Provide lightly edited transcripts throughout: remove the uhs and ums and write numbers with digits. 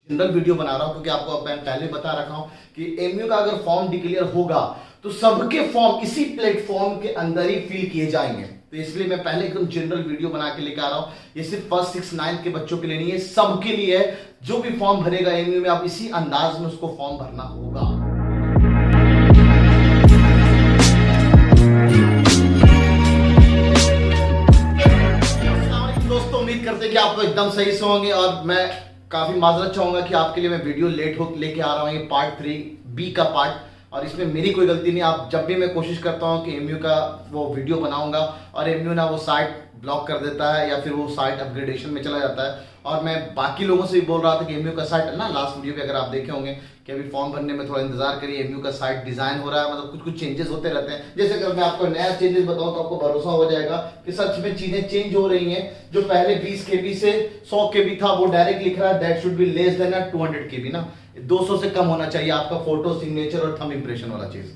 General video बना रहा हूं क्योंकि आपको मैं पहले बता रखा हूं कि एमयू का अगर फॉर्म डिक्लेयर होगा तो सबके फॉर्म इसी प्लेटफॉर्म के अंदर ही फिल किए जाएंगे। तो इसलिए मैं पहले एकदम जनरल वीडियो बना के लेकर आ रहा हूं। ये सिर्फ फर्स्ट 6 9 के बच्चों के लिए नहीं है, सबके लिए है। जो भी फॉर्म भरेगा एमयू में आप इसी अंदाज में उसको फॉर्म भरना होगा। दोस्तों उम्मीद करते हैं कि आप एकदम सही से होंगे और मैं काफी माजरत चाहूंगा कि आपके लिए मैं वीडियो लेट हो लेके आ रहा हूं। ये पार्ट 3 बी का पार्ट, और इसमें मेरी कोई गलती नहीं। आप जब भी मैं कोशिश करता हूं कि एमयू का वो वीडियो बनाऊंगा और एमयू ना वो साइट ब्लॉक कर देता है या फिर वो साइट अपग्रेडेशन में चला जाता है। और मैं बाकी लोगों से भी बोल रहा था कि एमयू का साइट ना, लास्ट वीडियो पे अगर आप देखे होंगे कि अभी फॉर्म भरने में थोड़ा इंतजार करिए, एमयू का साइट डिजाइन हो रहा है, मतलब कुछ कुछ चेंजेस होते रहते हैं। जैसे अगर मैं आपको नया चेंजेस बताऊं तो आपको भरोसा हो जाएगा कि सच में चीजें चेंज हो रही हैं। जो पहले 20 KB से 100 KB था वो डायरेक्ट लिख रहा है that should be less than 200 KB ना, 200 से कम होना चाहिए आपका फोटो, सिग्नेचर और थंब इंप्रेशन वाला चीज।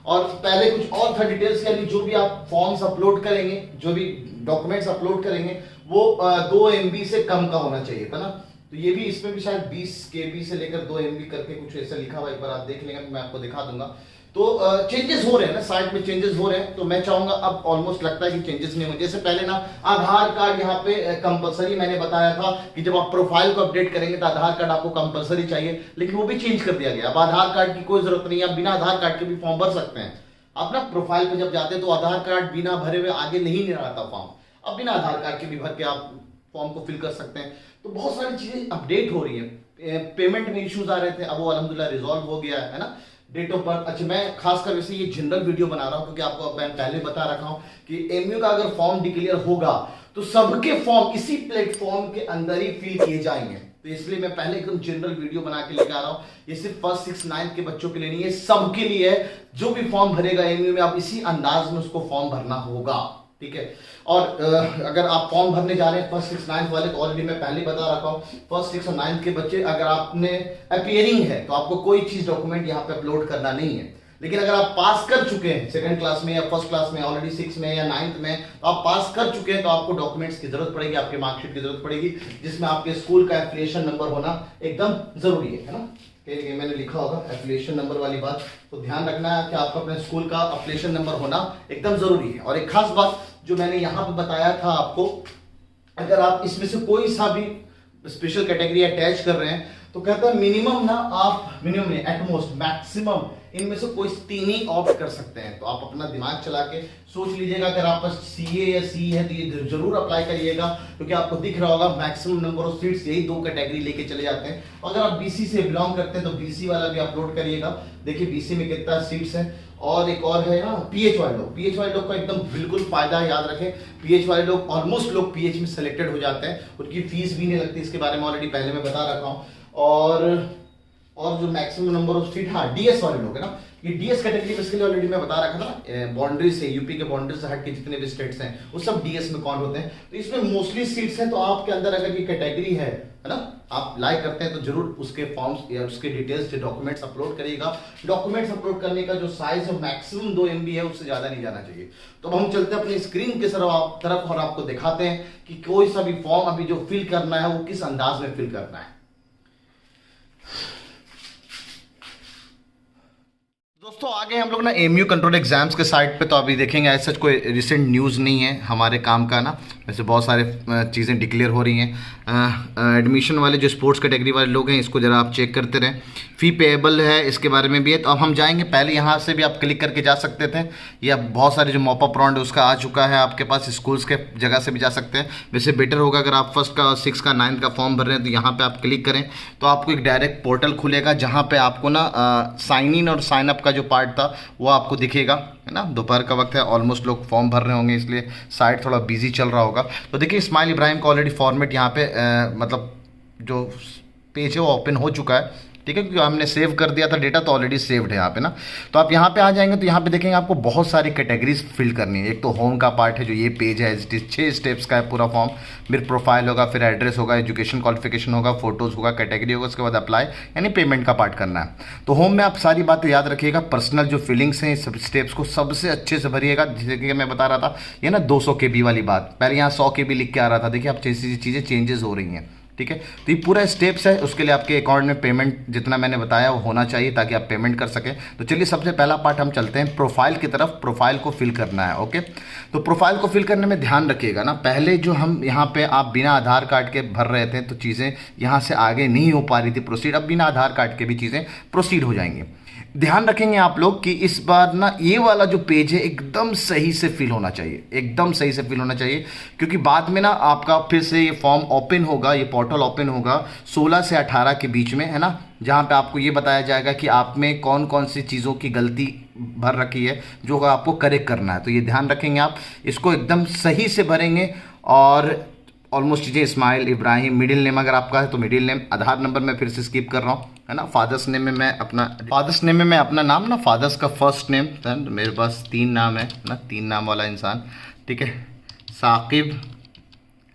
और पहले कुछ और था डिटेल्स, यानी जो भी आप फॉर्म्स अपलोड करेंगे, जो भी डॉक्यूमेंट्स अपलोड करेंगे वो 2 MB से कम का होना चाहिए था ना। तो ये भी इसमें भी शायद 20 KB से लेकर 2 MB करके कुछ ऐसा लिखा हुआ, एक बार आप देख लेंगे, मैं आपको दिखा दूंगा। तो चेंजेस हो रहे हैं ना, साइट में चेंजेस हो रहे हैं। तो मैं चाहूंगा, अब ऑलमोस्ट लगता है कि चेंजेस नहीं होंगे। जैसे पहले ना आधार कार्ड यहाँ पे कंपलसरी मैंने बताया था कि जब आप प्रोफाइल को अपडेट करेंगे तो आधार कार्ड आपको कंपलसरी चाहिए, लेकिन वो भी चेंज कर दिया गया। अब आधार कार्ड की कोई जरूरत नहीं है, आप बिना आधार कार्ड के भी फॉर्म भर सकते हैं। आप ना प्रोफाइल पे जब जाते हैं तो आधार कार्ड बिना भरे हुए आगे नहीं रहता फॉर्म, अब बिना आधार कार्ड के भी भर के आप फॉर्म को फिल कर सकते हैं। तो बहुत सारी चीजें अपडेट हो रही है। पेमेंट में इश्यूज आ रहे थे, अब वो अल्हम्दुलिल्लाह रिजॉल्व हो गया है ना। डेट ऑफ बर्थ, अच्छा मैं खासकर वैसे ये जनरल वीडियो बना रहा हूं क्योंकि आपको मैं पहले बता रखा हूं कि एमयू का अगर फॉर्म डिक्लेयर होगा तो सबके फॉर्म इसी प्लेटफॉर्म के अंदर ही फिल किए जाएंगे। तो इसलिए मैं पहले एकदम जनरल वीडियो बना के लेकर आ रहा हूं। ये सिर्फ फर्स्ट 6 9 के बच्चों के लिए नहीं है, सबके लिए है। जो भी फॉर्म भरेगा एमयू में आप इसी अंदाज में उसको फॉर्म भरना होगा, ठीक है। और अगर आप फॉर्म भरने जा रहे हैं फर्स्ट 6 9 वाले, तो ऑलरेडी मैं पहले बता रखा हूं फर्स्ट 6 और 9 के बच्चे, अगर आपने अपीयरिंग है तो आपको कोई चीज डॉक्यूमेंट यहाँ पे अपलोड करना नहीं है। लेकिन अगर आप पास कर चुके हैं सेकंड क्लास में या फर्स्ट क्लास में, ऑलरेडी 6 में या 9th में, तो आप पास कर चुके हैं तो आपको डॉक्यूमेंट्स की जरूरत पड़ेगी, आपके मार्कशीट की जरूरत पड़ेगी, जिसमें आपके स्कूल का एफिलिएशन नंबर होना एकदम जरूरी है ना। मैंने लिखा होगा एफिलिएशन नंबर वाली बात, तो ध्यान रखना है कि आपका अपने स्कूल का एफिलिएशन नंबर होना एकदम जरूरी है। और एक खास बात जो मैंने यहाँ पे बताया था आपको, अगर आप इसमें से कोई सा भी स्पेशल कैटेगरी अटैच कर रहे हैं तो कहता है मिनिमम ना, आप मिनिमम नहीं एटमोस्ट मैक्सिमम इनमें से कोई 3 ही ऑप्ट कर सकते हैं। तो आप अपना दिमाग चला के सोच लीजिएगा, अगर आप पास CA या C है तो ये जरूर अप्लाई करिएगा, क्योंकि आपको दिख रहा होगा मैक्सिमम नंबर ऑफ सीट्स यही 2 कैटेगरी लेके चले जाते हैं। अगर आप BC से बिलोंग करते हैं तो BC वाला भी अपलोड करिएगा। देखिए BC में कितना सीट्स है। और एक और है ना PH वाले लोग, PH वाले लोग का एकदम बिल्कुल फायदा है, याद रखें। PH वाले लोग ऑलमोस्ट लोग PH में सिलेक्टेड हो जाते हैं, उनकी फीस भी नहीं लगती, इसके बारे में ऑलरेडी पहले मैं बता रखा हूँ। और जो मैक्सिमम नंबर ऑफ सीट, हाँ DS वाले लोग है ना, ये DS कैटेगरी में इसके लिए ऑलरेडी मैं बता रखा था। बाउंड्री से, यूपी के बाउंड्री से हट के जितने भी स्टेट्स हैं वो सब DS में काउंट होते हैं। तो इसमें मोस्टली सीट्स हैं, तो आपके अंदर अगर ये कैटेगरी है ना, आप लाइक करते हैं तो जरूर उसके फॉर्म्स या उसके डिटेल्स, डॉक्यूमेंट्स अपलोड करिएगा। डॉक्यूमेंट्स अपलोड करने का जो साइज है मैक्सिमम 2 MB है, उससे ज्यादा नहीं जाना चाहिए। तो अब हम चलते हैं अपनी स्क्रीन के तरफ और आपको दिखाते हैं कि कोई सा भी फॉर्म अभी जो फिल करना है वो किस अंदाज में फिल करना है। दोस्तों आगे हम लोग ना एमयू कंट्रोल एग्जाम्स के साइट पे, तो अभी देखेंगे ऐसा कोई रिसेंट न्यूज़ नहीं है हमारे काम का ना। वैसे बहुत सारे चीज़ें डिक्लेयर हो रही हैं। एडमिशन वाले जो स्पोर्ट्स कैटेगरी वाले लोग हैं, इसको ज़रा आप चेक करते रहें। फ़ी पेएबल है, इसके बारे में भी है। तो अब हम जाएंगे, पहले यहाँ से भी आप क्लिक करके जा सकते थे, या बहुत सारे जो मॉपअप राउंड है उसका आ चुका है आपके पास, स्कूल्स के जगह से भी जा सकते हैं। वैसे बेटर होगा अगर आप फर्स्ट का 6 का 9 का फॉर्म भर रहे हैं तो यहाँ पर आप क्लिक करें तो आपको एक डायरेक्ट पोर्टल खुलेगा, जहाँ पर आपको ना साइन इन और साइन अप का जो पार्ट था वो आपको दिखेगा, है ना। दोपहर का वक्त है, ऑलमोस्ट लोग फॉर्म भर रहे होंगे, इसलिए साइट थोड़ा बिजी चल रहा होगा। तो देखिए इस्माइल इब्राहिम का ऑलरेडी फॉर्मेट यहाँ पे मतलब जो पेज है वो ओपन हो चुका है, ठीक है, क्योंकि हमने सेव कर दिया था डेटा, तो ऑलरेडी सेव्ड है यहाँ पे ना। तो आप यहाँ पे आ जाएंगे तो यहाँ पे देखेंगे आपको बहुत सारी कैटेगरीज फिल करनी है। एक तो होम का पार्ट है, जो ये पेज है, 6 स्टेप्स का है पूरा फॉर्म। फिर प्रोफाइल होगा, फिर एड्रेस होगा, एजुकेशन क्वालिफिकेशन होगा, फोटोज होगा, कैटेगरी होगा, उसके बाद अप्लाई यानी पेमेंट का पार्ट करना है। तो होम में आप सारी बातें याद रखिएगा, पर्सनल जो फीलिंग्स हैं सब स्टेप्स को सबसे अच्छे से भरिएगा। जैसे कि मैं बता रहा था ये ना 200 KB वाली बात, पहले यहाँ 100 KB लिख के आ रहा था, देखिए अब चीज़ें चेंजेस हो रही हैं, ठीक है। तो ये पूरा स्टेप्स है, उसके लिए आपके अकाउंट में पेमेंट जितना मैंने बताया वो होना चाहिए ताकि आप पेमेंट कर सकें। तो चलिए सबसे पहला पार्ट हम चलते हैं प्रोफाइल की तरफ। प्रोफाइल को फिल करना है, ओके। तो प्रोफाइल को फिल करने में ध्यान रखिएगा ना, पहले जो हम यहाँ पे आप बिना आधार कार्ड के भर रहे थे तो चीज़ें यहाँ से आगे नहीं हो पा रही थी प्रोसीड, अब बिना आधार कार्ड के भी चीज़ें प्रोसीड हो जाएंगी। ध्यान रखेंगे आप लोग कि इस बार ना ये वाला जो पेज है एकदम सही से फिल होना चाहिए, एकदम सही से फिल होना चाहिए, क्योंकि बाद में ना आपका फिर से ये फॉर्म ओपन होगा, ये पोर्टल ओपन होगा 16 से 18 के बीच में, है ना, जहाँ पे आपको ये बताया जाएगा कि आप में कौन कौन सी चीज़ों की गलती भर रखी है जो आपको करेक्ट करना है। तो ये ध्यान रखेंगे आप, इसको एकदम सही से भरेंगे। और ऑलमोस्ट चीज़ें इस्माइल, इब्राहिम, मिडिल नेम अगर आपका है तो मिडिल नेम, आधार नंबर मैं फिर से स्किप कर रहा हूँ, है ना। फादर्स नेम में मैं अपना नाम ना, फादर्स का फर्स्ट नेम, मेरे पास 3 नाम है ना, 3 नाम वाला इंसान, ठीक है, Saqib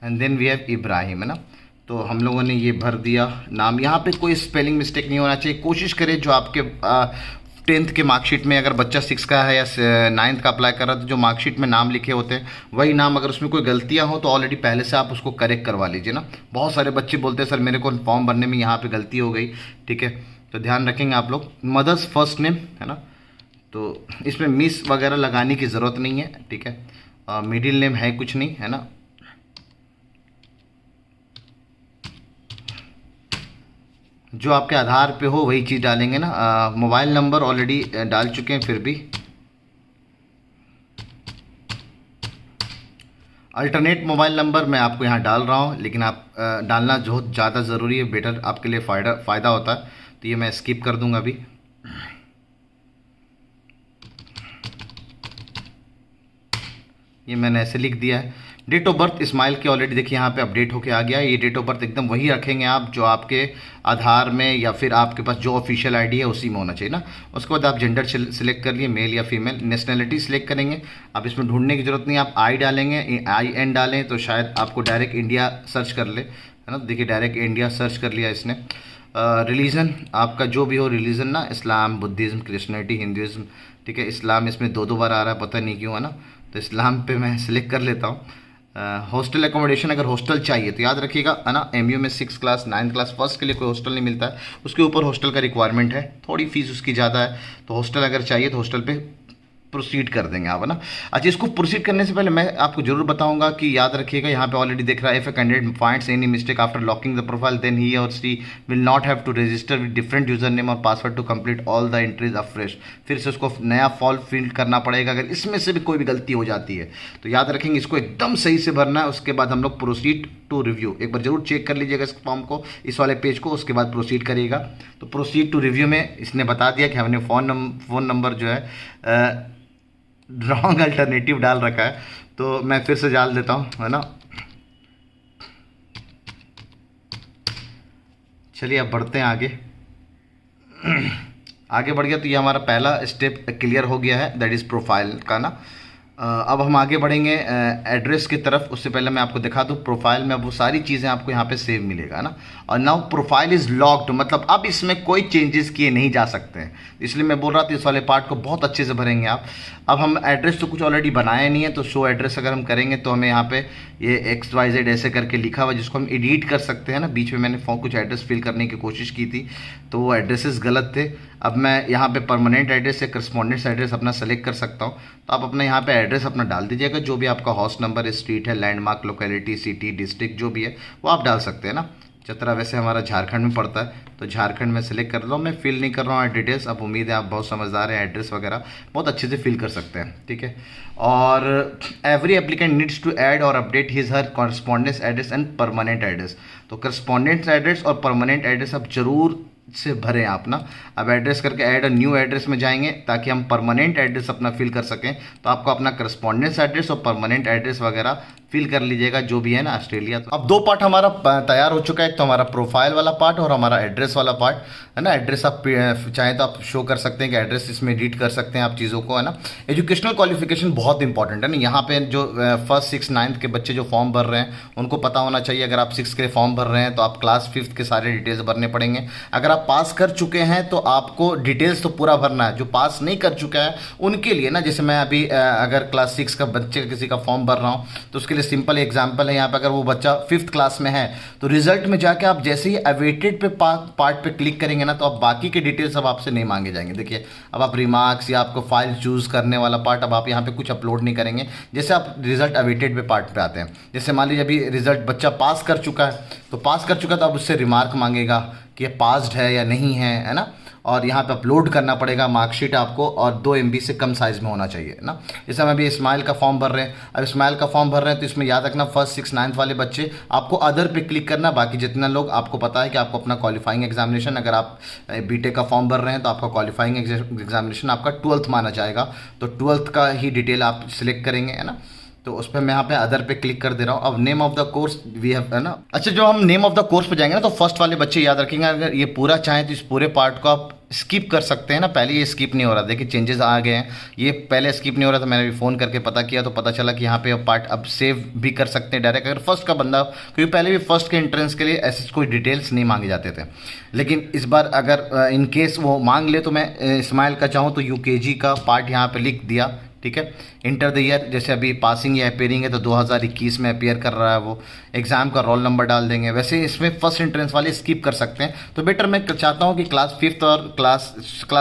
and then we have Ibrahim, है ना। तो हम लोगों ने ये भर दिया नाम। यहाँ पे कोई स्पेलिंग मिस्टेक नहीं होना चाहिए। कोशिश करें जो आपके 10th के मार्कशीट में, अगर बच्चा 6 का है या 9th का अप्लाई कर रहा है तो जो मार्कशीट में नाम लिखे होते हैं वही नाम, अगर उसमें कोई गलतियां हो तो ऑलरेडी पहले से आप उसको करेक्ट करवा लीजिए ना। बहुत सारे बच्चे बोलते हैं सर मेरे को फॉर्म भरने में यहाँ पे गलती हो गई, ठीक है। तो ध्यान रखेंगे आप लोग। मदर्स फर्स्ट नेम, है ना, तो इसमें मिस वगैरह लगाने की ज़रूरत नहीं है, ठीक है। मिडिल नेम है कुछ नहीं, है ना। जो आपके आधार पे हो वही चीज़ डालेंगे ना। मोबाइल नंबर ऑलरेडी डाल चुके हैं, फिर भी अल्टरनेट मोबाइल नंबर मैं आपको यहाँ डाल रहा हूँ, लेकिन आप डालना जो ज़्यादा ज़रूरी है, बेटर आपके लिए फ़ायदा होता है। तो ये मैं स्किप कर दूंगा अभी। ये मैंने ऐसे लिख दिया है। डेट ऑफ बर्थ इस्माइल की ऑलरेडी देखिए यहाँ पे अपडेट होके आ गया है। ये डेट ऑफ बर्थ एकदम वही रखेंगे आप जो आपके आधार में या फिर आपके पास जो ऑफिशियल आईडी है उसी में होना चाहिए ना। उसके बाद आप जेंडर सिलेक्ट कर लिए, मेल या फीमेल। नेशनलिटी सिलेक्ट करेंगे। आप इसमें ढूंढने की जरूरत नहीं, आप आई डालेंगे, IN डालें तो शायद आपको डायरेक्ट इंडिया सर्च कर ले, है ना। देखिए डायरेक्ट इंडिया सर्च कर लिया इसने। रिलीजन आपका जो भी हो रिलीजन ना, इस्लाम, बुद्धिज़्म, क्रिश्चियनिटी, हिंदुज़्म, ठीक है। इस्लाम इसमें 2 बार आ रहा है, पता नहीं क्यों, है ना। तो इस्लाम पे मैं सिलेक्ट कर लेता हूँ। हॉस्टल एकोमोडेशन, अगर हॉस्टल चाहिए तो याद रखिएगा, है ना, MU में 6 क्लास 9 क्लास फर्स्ट के लिए कोई हॉस्टल नहीं मिलता है, उसके ऊपर हॉस्टल का रिक्वायरमेंट है, थोड़ी फीस उसकी ज़्यादा है। तो हॉस्टल अगर चाहिए तो हॉस्टल पे प्रोसीड कर देंगे आप, है ना। अच्छा, इसको प्रोसीड करने से पहले मैं आपको जरूर बताऊंगा कि याद रखिएगा, यहाँ पे ऑलरेडी दिख रहा है, if a candidate finds any mistake after locking the profile then he or she will not have to register with different user name or password to complete all the entries afresh. फिर से उसको नया form fill करना पड़ेगा अगर इसमें से भी कोई भी गलती हो जाती है। तो याद रखेंगे इसको एकदम सही से भरना है। उसके बाद हम लोग प्रोसीड टू रिव्यू, एक बार जरूर चेक कर लीजिएगा इस फॉर्म को, इस वाले पेज को, उसके बाद प्रोसीड करिएगा। तो प्रोसीड टू रिव्यू में इसने बता दिया कि हमने फ़ोन नंबर जो है रॉन्ग अल्टरनेटिव डाल रखा है, तो मैं फिर से डाल देता हूँ, है ना। चलिए अब बढ़ते हैं आगे। आगे बढ़ गया तो ये हमारा पहला स्टेप क्लियर हो गया है, दैट इज़ प्रोफाइल का ना। अब हम आगे बढ़ेंगे एड्रेस की तरफ। उससे पहले मैं आपको दिखा दूँ प्रोफाइल में अब वो सारी चीज़ें आपको यहाँ पे सेव मिलेगा ना। और नाउ प्रोफाइल इज़ लॉक्ड, मतलब अब इसमें कोई चेंजेस किए नहीं जा सकते हैं, इसलिए मैं बोल रहा था इस वाले पार्ट को बहुत अच्छे से भरेंगे आप। अब हम एड्रेस तो कुछ ऑलरेडी बनाया नहीं है, तो शो एड्रेस अगर हम करेंगे तो हमें यहाँ पे ये XYZ ऐसे करके लिखा हुआ जिसको हम एडिट कर सकते हैं ना। बीच में मैंने कुछ एड्रेस फिल करने की कोशिश की थी तो वो एड्रेसेस गलत थे। अब मैं यहाँ पे परमानेंट एड्रेस या करस्पॉन्डेंस एड्रेस अपना सेलेक्ट कर सकता हूँ। तो आप अपना यहाँ पे एड्रेस अपना डाल दीजिएगा, जो भी आपका हाउस नंबर, स्ट्रीट है, लैंडमार्क, लोकेलिटी, सिटी, डिस्ट्रिक्ट जो भी है वो आप डाल सकते हैं ना। चतरा वैसे हमारा झारखंड में पड़ता है तो झारखंड में सेलेक्ट कर लो। मैं फिल नहीं कर रहा हूँ डिटेल्स। अब उम्मीद है आप बहुत समझदार हैं, एड्रेस वगैरह बहुत अच्छे से फिल कर सकते हैं, ठीक है। और every applicant needs to add or update his her correspondence address and permanent address. तो करस्पॉन्डेंस एड्रेस और परमानेंट एड्रेस आप जरूर से भरें आप ना। अब एड्रेस करके ऐड न्यू एड्रेस में जाएंगे ताकि हम परमानेंट एड्रेस अपना फिल कर सकें। तो आपको अपना करस्पॉन्डेंस एड्रेस और परमानेंट एड्रेस वगैरह फिल कर लीजिएगा जो भी है ना ऑस्ट्रेलिया। तो अब 2 पार्ट हमारा तैयार हो चुका है, एक तो हमारा प्रोफाइल वाला पार्ट और हमारा एड्रेस वाला पार्ट, है ना। एड्रेस आप चाहें तो आप शो कर सकते हैं कि एड्रेस इसमें एडिट कर सकते हैं आप चीज़ों को, है ना। एजुकेशनल क्वालिफिकेशन बहुत इंपॉर्टेंट है ना। यहाँ पे जो 1st 6 9th के बच्चे जो फॉर्म भर रहे हैं उनको पता होना चाहिए। अगर आप 6 के फॉर्म भर रहे हैं तो आप क्लास 5th के सारे डिटेल्स भरने पड़ेंगे। अगर आप पास कर चुके हैं तो आपको डिटेल्स तो पूरा भरना है। जो पास नहीं कर चुका है उनके लिए ना, जैसे मैं अभी अगर क्लास 6 का बच्चे का किसी का फॉर्म भर रहा हूँ तो उसके लिए सिंपल एग्जांपल है यहाँ पे, अगर वो बच्चा 5th क्लास में है तो रिजल्ट में जाके आप जैसे ही अवेटेड पे पार्ट पे क्लिक करेंगे ना, तो अब बाकी के डिटेल्स अब आपसे नहीं मांगे जाएंगे। देखिए अब आप रिमार्क्स या आपको फाइल चूज़ करने वाला पार्ट अब आप यहाँ पे कुछ अपलोड नहीं करेंगे। जैसे आप रिजल्ट अवेटेड पे पार्ट पे आते हैं, जैसे मान लीजिए अभी रिजल्ट बच्चा पास कर चुका है, तो पास कर चुका तो अब उससे रिमार्क मांगेगा कि ये पास्ड है या नहीं है ना, और यहाँ पे अपलोड करना पड़ेगा मार्कशीट आपको, और 2 MB से कम साइज़ में होना चाहिए ना। जैसे हम अभी स्माइल का फॉर्म भर रहे हैं, अब स्माइल का फॉर्म भर रहे हैं तो इसमें याद रखना 1st 6th 9th वाले बच्चे आपको अदर पे क्लिक करना। बाकी जितना लोग आपको पता है कि आपको अपना क्वालिफाइंग एग्जामिनेशन, अगर आप बीटेक का फॉर्म भर रहे हैं तो आपका क्वालिफाइंग एग्जामिनेशन आपका 12th माना जाएगा, तो 12th का ही डिटेल आप सिलेक्ट करेंगे है ना। तो उस पर मैं यहाँ पे अदर पे क्लिक कर दे रहा हूँ। अब name of the course we have है ना। अच्छा, जो हम नेम ऑफ द कोर्स पे जाएंगे ना, तो फर्स्ट वाले बच्चे याद रखेंगे, अगर ये पूरा चाहें तो इस पूरे पार्ट को आप स्किप कर सकते हैं ना। पहले ये स्किप नहीं हो रहा, देखिए चेंजेस आ गए हैं, ये पहले स्किप नहीं हो रहा था। मैंने भी फ़ोन करके पता किया तो पता चला कि यहाँ पे पार्ट अब सेव भी कर सकते हैं डायरेक्ट, अगर फर्स्ट का बंदा, क्योंकि पहले भी फर्स्ट के एंट्रेंस के लिए ऐसे कोई डिटेल्स नहीं मांगे जाते थे। लेकिन इस बार अगर इन केस वो मांग ले तो मैं स्माइल का चाहूँ तो UKG का पार्ट यहाँ पर लिख दिया, ठीक है। इंटर द ईयर, जैसे अभी पासिंग या अपेयरिंग है तो 2021 में अपेयर कर रहा है वो, एग्ज़ाम का रोल नंबर डाल देंगे। वैसे इसमें फर्स्ट एंट्रेंस वाले स्किप कर सकते हैं, तो बेटर मैं चाहता हूँ कि क्लास 5th और क्लास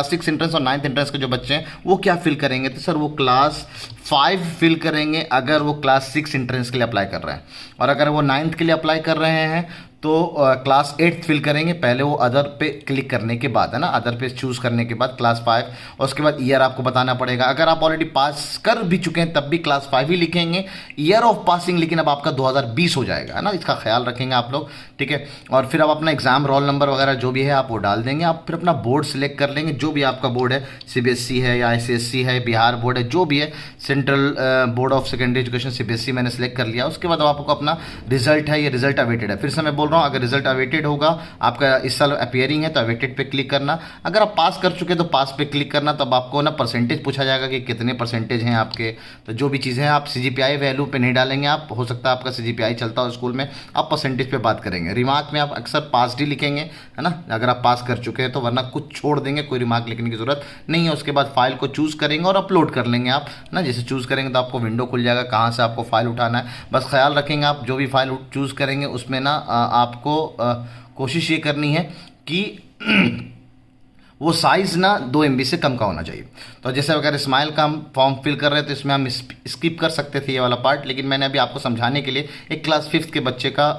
6 एंट्रेंस और 9th एंट्रेंस के जो बच्चे हैं वो क्या फिल करेंगे, तो सर वो क्लास 5 फिल करेंगे अगर वो क्लास 6 एंट्रेंस के लिए अप्लाई कर रहे हैं, और अगर वो 9th के लिए अप्लाई कर रहे हैं तो क्लास 8 फिल करेंगे, पहले वो अदर पे क्लिक करने के बाद है ना, अदर पे चूज़ करने के बाद क्लास 5, और उसके बाद ईयर आपको बताना पड़ेगा। अगर आप ऑलरेडी पास कर भी चुके हैं तब भी क्लास 5 ही लिखेंगे, ईयर ऑफ पासिंग लेकिन अब आपका 2020 हो जाएगा है ना, इसका ख्याल रखेंगे आप लोग, ठीक है। और फिर आप अपना एग्जाम रोल नंबर वगैरह जो भी है आप वो डाल देंगे। आप फिर अपना बोर्ड सिलेक्ट कर लेंगे, जो भी आपका बोर्ड है, CBSE है या ICSE है, बिहार बोर्ड है, जो भी है, central board of secondary education CBSE मैंने सेलेक्ट कर लिया। उसके बाद आपको अपना रिजल्ट है, ये रिजल्ट अवेटेड है, फिर से मैं बोल रहा हूँ, अगर रिजल्ट अवेटेड होगा, आपका इस साल अपेयरिंग है तो अवेटेड पे क्लिक करना। अगर आप पास कर चुके तो पास पे क्लिक करना, तब आपको ना परसेंटेज पूछा जाएगा कि कितने परसेंटेज हैं आपके, तो जो भी चीज़ें हैं आप CGPI वैल्यू पे नहीं डालेंगे आप, हो सकता है आपका CGPI चलता हो स्कूल में, आप परसेंटेज पे बात करेंगे। रिमार्क में आप अक्सर पास ही लिखेंगे है ना, अगर आप पास कर चुके हैं तो, वरना कुछ छोड़ देंगे, कोई रिमार्क लिखने की जरूरत नहीं है। उसके बाद फाइल को चूज़ करेंगे और अपलोड कर लेंगे आप ना। जैसे चूज़ करेंगे तो आपको विंडो खुल जाएगा कहाँ से आपको फाइल उठाना है। बस ख्याल रखेंगे आप जो भी फाइल चूज़ करेंगे उसमें ना आपको कोशिश ये करनी है कि वो साइज़ ना 2 MB से कम का होना चाहिए। तो जैसे अगर स्माइल का हम फॉर्म फिल कर रहे हैं तो इसमें हम स्किप कर सकते थे ये वाला पार्ट, लेकिन मैंने अभी आपको समझाने के लिए एक क्लास 5th के बच्चे का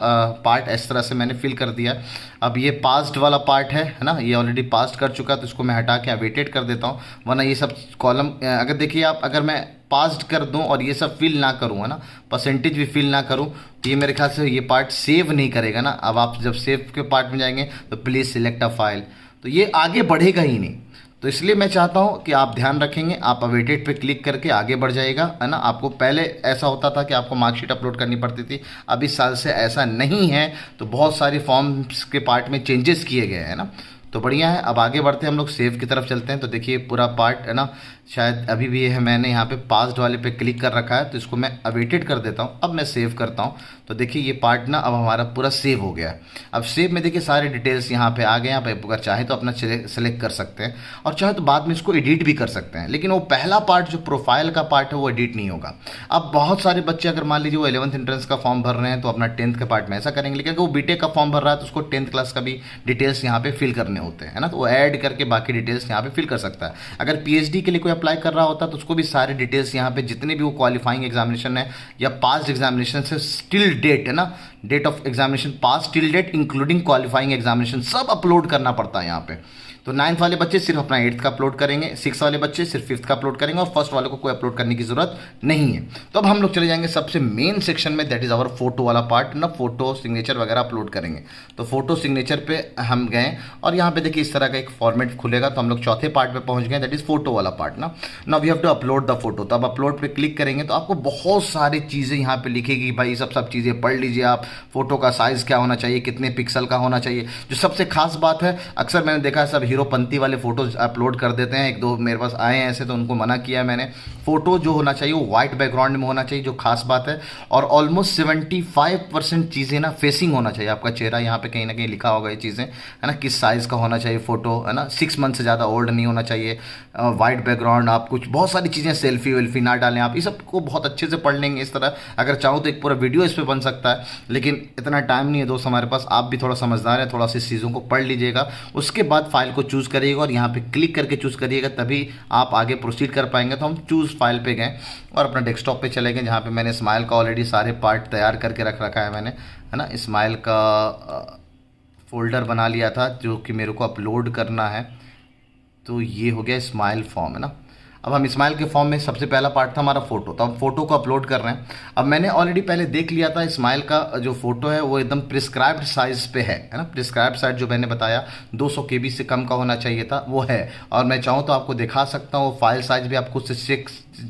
पार्ट इस तरह से मैंने फिल कर दिया। अब ये पास्ड वाला पार्ट है ना, ये ऑलरेडी पास्ड कर चुका, तो इसको मैं हटा के अवेटेड कर देता हूँ, वरना ये सब कॉलम अगर देखिए आप, अगर मैं पास्ड कर दूं और ये सब फिल ना करूं है ना, परसेंटेज भी फिल ना करूं, तो ये मेरे ख्याल से ये पार्ट सेव नहीं करेगा ना। अब आप जब सेव के पार्ट में जाएंगे तो प्लीज़ सिलेक्ट अ फाइल, तो ये आगे बढ़ेगा ही नहीं। तो इसलिए मैं चाहता हूं कि आप ध्यान रखेंगे, आप अवेटेड पे क्लिक करके आगे बढ़ जाएगा है ना। आपको पहले ऐसा होता था कि आपको मार्कशीट अपलोड करनी पड़ती थी, अब इस साल से ऐसा नहीं है, तो बहुत सारे फॉर्म्स के पार्ट में चेंजेस किए गए हैं ना, तो बढ़िया है। अब आगे बढ़ते हैं हम लोग, सेव की तरफ चलते हैं। तो देखिए पूरा पार्ट है ना, शायद अभी भी है, मैंने यहाँ पे पास्ड वाले पे क्लिक कर रखा है, तो इसको मैं अवेटेड कर देता हूँ। अब मैं सेव करता हूँ, तो देखिए ये पार्ट ना अब हमारा पूरा सेव हो गया है। अब सेव में देखिए सारे डिटेल्स यहाँ पे आ गए हैं। आप अगर चाहे तो अपना सेलेक्ट कर सकते हैं, और चाहे तो बाद में इसको एडिट भी कर सकते हैं, लेकिन वो पहला पार्ट जो प्रोफाइल का पार्ट है वो एडिट नहीं होगा। अब बहुत सारे बच्चे अगर मान लीजिए वो 11th एंट्रेंस का फॉर्म भर रहे हैं तो अपना 10th के पार्ट में ऐसा करेंगे, लेकिन अगर वो बीटेक का फॉर्म भर रहा है तो उसको 10th क्लास का भी डिटेल्स यहाँ पे फिल करने होते हैं ना, तो वो ऐड करके बाकी डिटेल्स यहाँ पे फिल कर सकता है। अगर PhD के लिए कोई अप्लाई कर रहा होता तो उसको भी सारे डिटेल्स यहाँ पे जितने भी वो क्वालिफाइंग एग्जामिनेशन है या पास एग्जामिनेशन से स्टिल डेट है ना, date of examination pass till date including qualifying examination सब अपलोड करना पड़ता है यहाँ पे। तो 9th वाले बच्चे सिर्फ अपना 8th का अपलोड करेंगे, 6th वाले बच्चे सिर्फ 5th का अपलोड करेंगे, और फर्स्ट वाले को कोई अपलोड करने की जरूरत नहीं है। तो अब हम लोग चले जाएंगे सबसे मेन सेक्शन में, दैट इज आवर फोटो वाला पार्ट ना, फोटो सिग्नेचर वगैरह अपलोड करेंगे। तो फोटो सिग्नेचर पे हम गए और यहाँ पे देखिए इस तरह का एक फॉर्मेट खुलेगा, तो हम लोग चौथे पार्ट पे पहुंच गए, दैट इज फोटो वाला पार्ट ना। Now we have to upload the photo. तो अब अपलोड पे क्लिक करेंगे तो आपको बहुत सारी चीज़ें यहाँ पे लिखेगी, भाई सब चीज़ें पढ़ लीजिए आप, फोटो का साइज़ क्या होना चाहिए, कितने पिक्सल का होना चाहिए। जो सबसे खास बात है, अक्सर मैंने देखा है सब हीरोपंती वाले फ़ोटोज़ अपलोड कर देते हैं, एक दो मेरे पास आए हैं ऐसे, तो उनको मना किया है मैंने। फ़ोटो जो होना चाहिए वो वाइट बैकग्राउंड में होना चाहिए, जो खास बात है। और ऑलमोस्ट 75% चीज़ें ना फेसिंग होना चाहिए, आपका चेहरा यहाँ पे कहीं ना कहीं लिखा होगा ये चीज़ें, है ना, किस साइज़ का होना चाहिए फ़ोटो, है ना, 6 मंथ से ज़्यादा ओल्ड नहीं होना चाहिए, वाइट बैकग्राउंड, आप कुछ बहुत सारी चीज़ें सेल्फी वेल्फी ना डालें, आप ये सब को बहुत अच्छे से पढ़ लेंगे। इस तरह अगर चाहो तो एक पूरा वीडियो इस पर बन सकता है, लेकिन इतना टाइम नहीं है दोस्त हमारे पास। आप भी थोड़ा समझदार है, थोड़ा सी चीज़ों को पढ़ लीजिएगा, उसके बाद फाइल को चूज़ करिएगा और यहाँ पे क्लिक करके चूज़ करिएगा, तभी आप आगे प्रोसीड कर पाएंगे। तो हम चूज़ फाइल पे गए और अपना डेस्कटॉप पे चले गए, जहाँ पे मैंने स्माइल का ऑलरेडी सारे पार्ट तैयार करके रख रखा है मैंने, है ना। स्माइल का फोल्डर बना लिया था जो कि मेरे को अपलोड करना है। तो ये हो गया स्माइल फॉर्म, है ना। अब हम स्माइल के फॉर्म में सबसे पहला पार्ट था हमारा फोटो, तो हम फोटो को अपलोड कर रहे हैं। अब मैंने ऑलरेडी पहले देख लिया था स्माइल का जो फोटो है वो एकदम प्रिस्क्राइब्ड साइज पे है ना। प्रिस्क्राइब्ड साइज जो मैंने बताया 200 KB से कम का होना चाहिए था, वो है। और मैं चाहूँ तो आपको दिखा सकता हूँ, फाइल साइज भी आप खुद से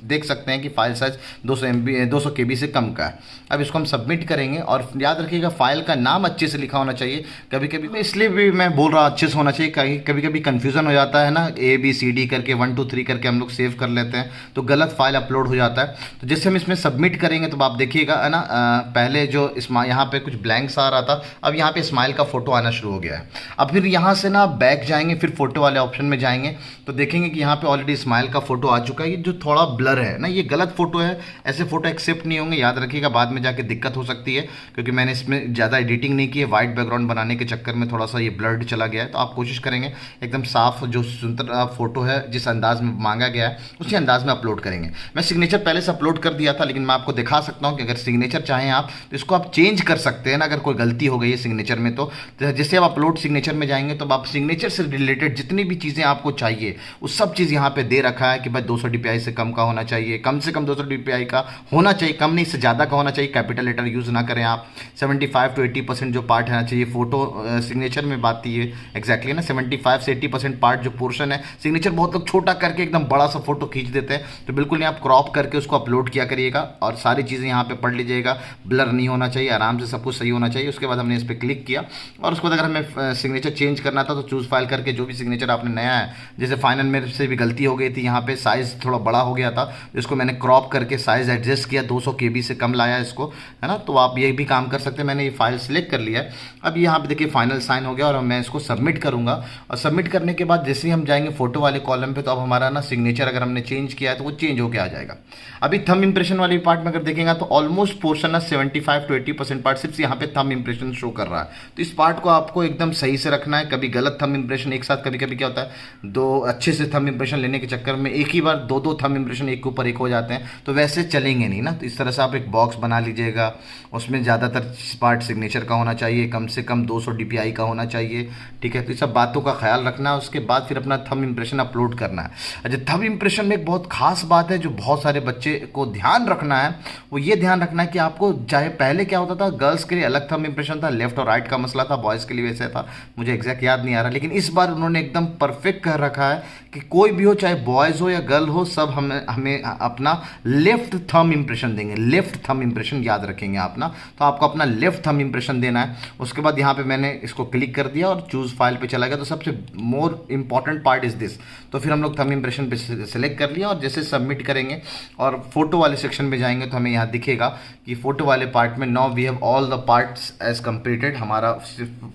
देख सकते हैं कि फाइल साइज 200 KB से कम का है। अब इसको हम सबमिट करेंगे और याद रखिएगा फाइल का नाम अच्छे से लिखा होना चाहिए। कभी कभी इसलिए भी मैं बोल रहा अच्छे से होना चाहिए, कभी कभी कन्फ्यूज़न हो जाता है ना, ABCD करके 1 2 3 करके हम लोग सेव कर लेते हैं तो गलत फाइल अपलोड हो जाता है। तो जैसे हम इसमें सबमिट करेंगे तो आप देखिएगा, है ना, पहले जो यहाँ पे कुछ ब्लैंक्स आ रहा था, अब यहाँ पे स्माइल का फोटो आना शुरू हो गया है। अब फिर यहाँ से ना बैक जाएंगे, फिर फोटो वाले ऑप्शन में जाएंगे तो देखेंगे कि यहाँ पे ऑलरेडी स्माइल का फोटो आ चुका है। ये जो थोड़ा ब्लर है ना, ये गलत फोटो है, ऐसे फोटो एक्सेप्ट नहीं होंगे, याद रखिएगा, बाद में जाके दिक्कत हो सकती है, क्योंकि मैंने इसमें ज़्यादा एडिटिंग नहीं की है, वाइट बैकग्राउंड बनाने के चक्कर में थोड़ा सा ये ब्लर्ड चला गया है। तो आप कोशिश करेंगे एकदम साफ जो सुंदर फोटो है जिस अंदाज में मांगा गया है उसी अंदाज में अपलोड करेंगे। मैं सिग्नेचर पहले से अपलोड कर दिया था, लेकिन मैं आपको दिखा सकता हूँ कि अगर सिग्नेचर चाहें आप तो इसको आप चेंज कर सकते हैं ना, अगर कोई गलती हो गई है सिग्नेचर में। तो जैसे आप अपलोड सिग्नेचर में जाएंगे तो आप सिग्नेचर से रिलेटेड जितनी भी चीज़ें आपको चाहिए वो सब चीज़ यहाँ पे दे रखा है कि भाई 200 DPI से कम का होना चाहिए, कम से कम 200 DPI का होना चाहिए, कम नहीं, इससे ज़्यादा का होना चाहिए, कैपिटल लेटर यूज़ ना करें आप। 75 to 80% जो पार्ट रहना चाहिए, फोटो सिग्नेचर में बात थी ये एग्जैक्टली ना, 75 से 80% पार्ट जो पोर्शन है, सिग्नेचर बहुत लोग छोटा करके एकदम बड़ा सा फोटो खींच देते हैं, तो बिल्कुल नहीं, आप क्रॉप करके उसको अपलोड किया करिएगा और सारी चीज़ें यहाँ पे पढ़ लीजिएगा। ब्लर नहीं होना चाहिए, आराम से सब कुछ सही होना चाहिए। उसके बाद हमने इस पर क्लिक किया और उसके बाद अगर हमें सिग्नेचर चेंज करना था तो चूज़ फाइल करके जो भी सिग्नेचर आपने नया है, जैसे फाइनल मेरे से भी गलती हो गई थी, यहाँ पे साइज़ थोड़ा बड़ा हो गया था, इसको मैंने क्रॉप करके साइज़ एडजस्ट किया, 200 KB से कम लाया इसको, है ना। तो आप ये भी काम कर सकते हैं। मैंने ये फाइल सिलेक्ट कर लिया है। अब यहाँ पे देखिए फाइनल साइन हो गया और मैं इसको सबमिट करूँगा। और सबमिट करने के बाद जैसे ही हम जाएंगे फोटो वाले कॉलम पे, तो अब हमारा ना सिग्नेचर अगर हमने चेंज किया है तो वो चेंज होकर आ जाएगा। अभी थंब इंप्रेशन वाली पार्ट में अगर देखेंगे तो ऑलमोस्ट पोर्शन ना 75 to 80% पार्ट सिर्फ यहाँ पे थंब इंप्रेशन शो कर रहा है। तो इस पार्ट को आपको एकदम सही से रखना है। कभी गलत थंब इंप्रेशन एक साथ, कभी कभी क्या होता है, दो अच्छे से थंब इंप्रेशन लेने के चक्कर में एक ही बार दो थंब इंप्रेशन एक के ऊपर एक हो जाते हैं, तो वैसे चलेंगे नहीं ना। तो इस तरह से आप एक बॉक्स बना लीजिएगा, उसमें ज़्यादातर पार्ट सिग्नेचर का होना चाहिए, कम से कम 200 DPI का होना चाहिए, ठीक है। तो इस सब बातों का ख्याल रखना है। उसके बाद फिर अपना थंब इंप्रेशन अपलोड करना है। अच्छा, थंब इंप्रेशन में एक बहुत खास बात है जो बहुत सारे बच्चे को ध्यान रखना है, वो ये ध्यान रखना है कि आपको, चाहे पहले क्या होता था, गर्ल्स के लिए अलग थंब इंप्रेशन था, लेफ्ट और राइट का मसला था, बॉयज़ के लिए वैसे था, मुझे एग्जैक्ट याद नहीं आ रहा, लेकिन इस बार उन्होंने एकदम परफेक्ट कर रखा है कि कोई भी हो, चाहे बॉयज़ हो या गर्ल हो, सब हमें अपना लेफ्ट थंब इंप्रेशन देंगे। लेफ्ट थंब इंप्रेशन याद रखेंगे आप ना, तो आपको अपना लेफ्ट थंब इंप्रेशन देना है। उसके बाद यहाँ पे मैंने इसको क्लिक कर दिया और चूज़ फाइल पे चला गया। तो सबसे more important part is this. तो फिर हम लोग थंब इंप्रेशन पे सेलेक्ट कर लिया और जैसे सबमिट करेंगे और फोटो वाले सेक्शन में जाएंगे तो हमें यहाँ दिखेगा कि फोटो वाले पार्ट में now we have all the parts as completed. हमारा